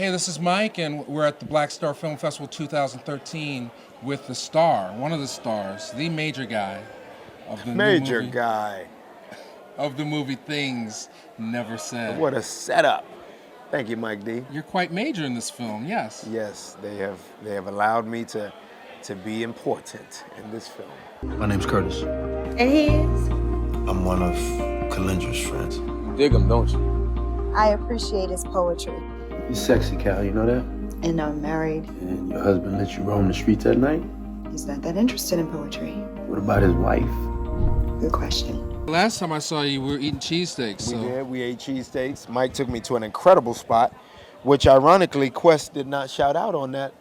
Hey, this is Mike, and we're at the BlackStar Film Festival 2013 with the star, one of the stars, the major guy of the Major guy. Of the movie Things Never Said. What a setup. Thank you, Mike D. You're quite major in this film, yes. Yes, they have allowed me to be important in this film. My name's Curtis. And he is? I'm one of Kalindra's friends. You dig him, don't you? I appreciate his poetry. You're sexy, Cal, you know that? And I'm married. And your husband let you roam the streets at night? He's not that interested in poetry. What about his wife? Good question. Last time I saw you, we were eating cheesesteaks. So. We did. We ate cheesesteaks. Mike took me to an incredible spot, which ironically Quest did not shout out on that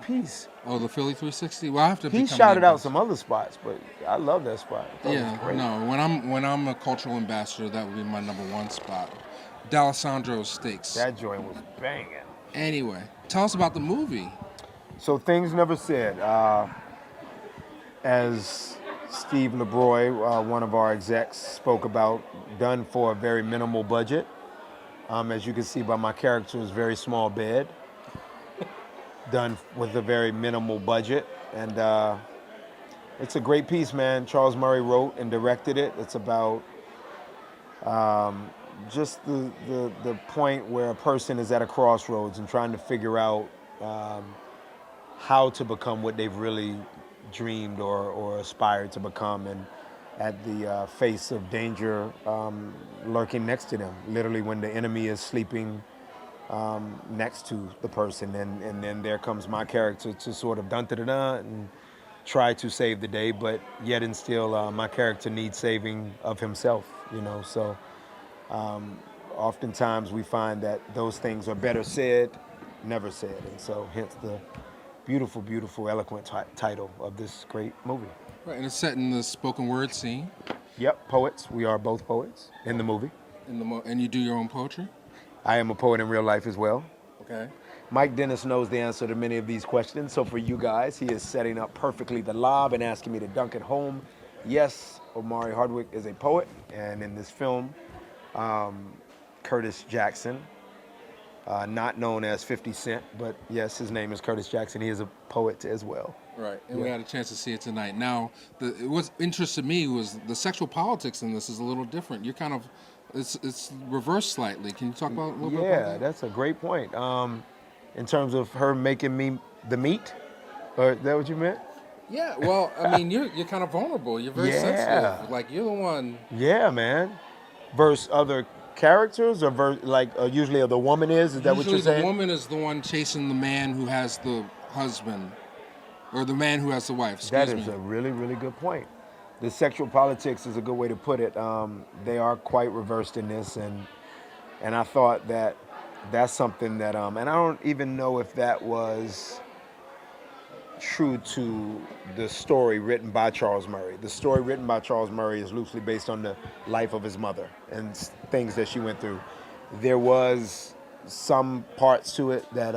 piece. Oh, the Philly 360. Well, I have to. He shouted out some other spots, but I love that spot. Yeah, no. When I'm a cultural ambassador, that would be my #1 spot. D'Alessandro's Steaks. That joint was banging. Anyway, tell us about the movie. So Things Never Said. As Steve LeBroy, one of our execs, spoke about, done for a very minimal budget. As you can see by my character's very small bed. Done with a very minimal budget. And it's a great piece, man. Charles Murray wrote and directed it. It's about just the point where a person is at a crossroads and trying to figure out how to become what they've really dreamed or aspired to become, and at the face of danger lurking next to them, literally when the enemy is sleeping next to the person, and then there comes my character to sort of dun-da-da-da and try to save the day, but yet and still my character needs saving of himself, you know. So oftentimes we find that those things are better said, never said, and so hence the beautiful, beautiful, eloquent title of this great movie. Right, and it's set in the spoken word scene. Yep, poets. We are both poets in the movie. And you do your own poetry? I am a poet in real life as well. Okay. Mike Dennis knows the answer to many of these questions, so for you guys, he is setting up perfectly the lob and asking me to dunk it home. Yes, Omari Hardwick is a poet, and in this film, Curtis Jackson, not known as 50 Cent, but yes, his name is Curtis Jackson. He is a poet as well. Right, and we had a chance to see it tonight. Now, what interested me was the sexual politics in this is a little different. You're kind of, it's reversed slightly. Can you talk about a little bit about that? Yeah, that's a great point. In terms of her making me the meat, or is that what you meant? Yeah, well, I mean, you're kind of vulnerable. You're very sensitive. Like, you're the one. Yeah, man. Versus other characters, or usually the woman is that what you're saying? Usually the woman is the one chasing the man who has the husband, or the man who has the wife. That is a really, really good point. The sexual politics is a good way to put it. They are quite reversed in this, and I thought that's something that, and I don't even know if that was true to the story written by Charles Murray. The story written by Charles Murray is loosely based on the life of his mother and things that she went through. There was some parts to it that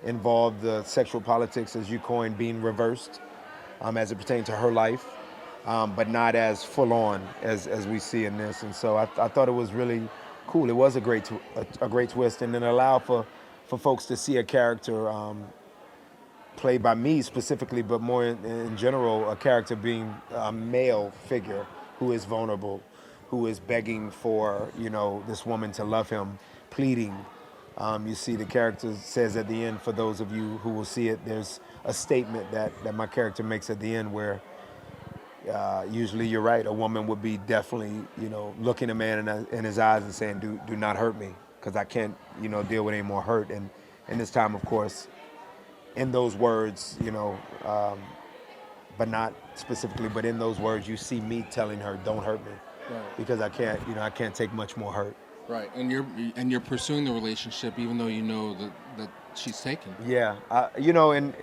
involved the sexual politics, as you coined, being reversed as it pertained to her life, but not as full on as we see in this. And so I thought it was really cool. It was a great twist, and then allowed for folks to see a character played by me specifically, but more in general, a character being a male figure who is vulnerable, who is begging for, this woman to love him, pleading. You see the character says at the end, for those of you who will see it, there's a statement that my character makes at the end where usually you're right, a woman would be definitely, looking a man in his eyes and saying, do not hurt me, because I can't, deal with any more hurt. And this time, of course, in those words, but not specifically, but in those words, you see me telling her, don't hurt me, right, because I can't take much more hurt. Right, and you're pursuing the relationship even though you know that she's taken. Yeah, and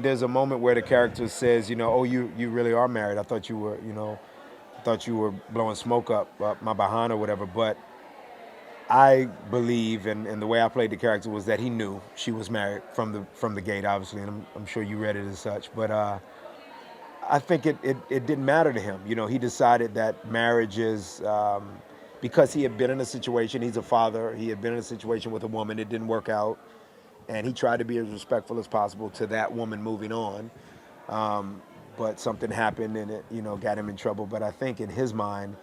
there's a moment where the character says, oh, you really are married. I thought you were, blowing smoke up my behind or whatever. But I believe, and the way I played the character was that he knew she was married from the gate, obviously, and I'm sure you read it as such. But I think it didn't matter to him. He decided that marriage is because he had been in a situation, he's a father, he had been in a situation with a woman, it didn't work out, and he tried to be as respectful as possible to that woman moving on. But something happened and it, got him in trouble. But I think in his mind,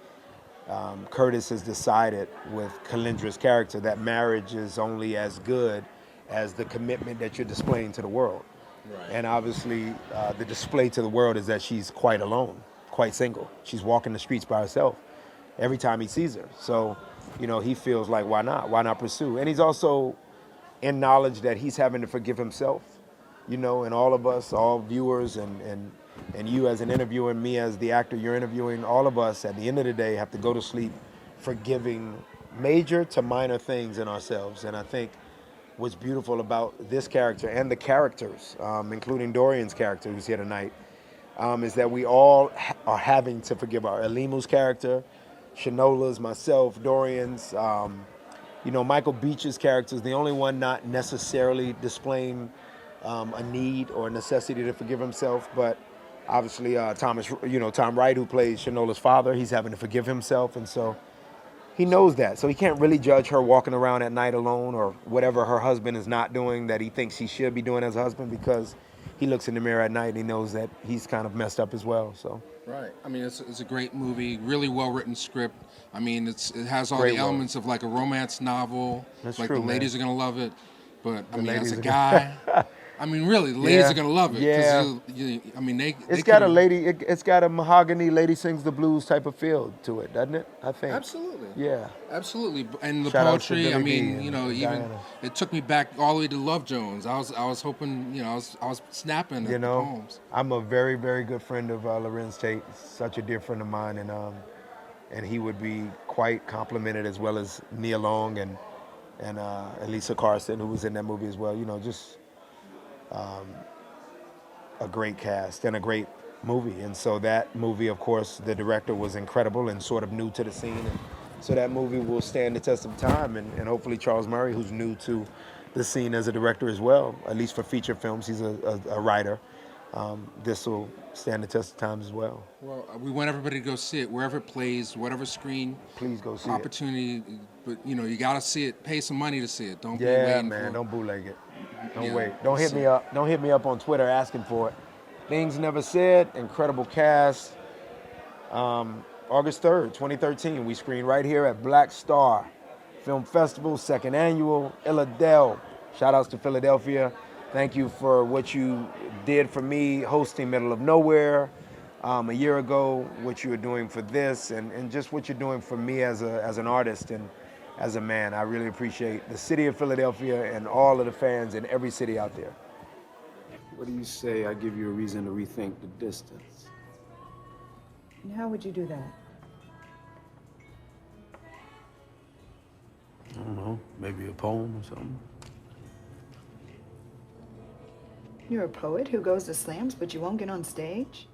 Curtis has decided with Kalindra's character that marriage is only as good as the commitment that you're displaying to the world. Right. And obviously, the display to the world is that she's quite alone, quite single. She's walking the streets by herself every time he sees her. So, he feels like, why not? Why not pursue? And he's also in knowledge that he's having to forgive himself, and all of us, all viewers, and you as an interviewer and me as the actor you're interviewing, all of us at the end of the day have to go to sleep forgiving major to minor things in ourselves. And I think what's beautiful about this character and the characters, including Dorian's character who's here tonight, is that we all are having to forgive Elimu's character, Shanola's, myself, Dorian's, Michael Beach's character is the only one not necessarily displaying a need or a necessity to forgive himself, but obviously Tom Wright, who plays Shanola's father, he's having to forgive himself, and so he knows that. So he can't really judge her walking around at night alone or whatever her husband is not doing that he thinks he should be doing as a husband, because he looks in the mirror at night and he knows that he's kind of messed up as well. So. Right. I mean, it's a great movie, really well-written script. I mean, it has all Great the elements of like a romance novel. That's like true, the ladies man. are going to love it. But, I mean, ladies as a are guy, I mean, really, the ladies Yeah. are going to love it. 'Cause Yeah. I mean, they It's got a could've- lady, it's got a mahogany lady sings the blues type of feel to it, doesn't it? I think. Absolutely. Yeah. Absolutely. And the Shout out to poetry, I Billy B mean, and even Diana. it took me back all the way to Love Jones. I was hoping, I was snapping at the poems. I'm a very, very good friend of Lorenz Tate, such a dear friend of mine, and he would be quite complimented, as well as Nia Long and Elisa Carson, who was in that movie as well. Just a great cast and a great movie. And so that movie, of course, the director was incredible and sort of new to the scene. And so that movie will stand the test of time. And hopefully Charles Murray, who's new to the scene as a director as well, at least for feature films, he's a writer. This will stand the test of time as well. Well, we want everybody to go see it wherever it plays, whatever screen. Please go see opportunity, but you got to see it. Pay some money to see it. Don't be it. Yeah, waiting man, for don't bootleg it. Don't Yeah, wait. Don't hit see me up. Don't hit me up on Twitter asking for it. Things Never Said, incredible cast. August 3rd, 2013, we screen right here at BlackStar Film Festival, 2nd annual, Philadelphia. Shout outs to Philadelphia. Thank you for what you did for me hosting Middle of Nowhere a year ago, what you were doing for this, and just what you're doing for me as an artist and as a man. I really appreciate the city of Philadelphia and all of the fans in every city out there. What do you say I give you a reason to rethink the distance? And how would you do that? I don't know, maybe a poem or something. You're a poet who goes to slams, but you won't get on stage?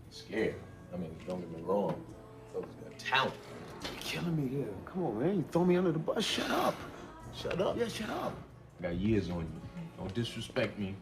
Scared. I mean, don't get me wrong. Those got talent. You're killing me here. Come on, man. You throw me under the bus. Shut up. Shut up. Yeah, shut up. I got years on you. Don't disrespect me.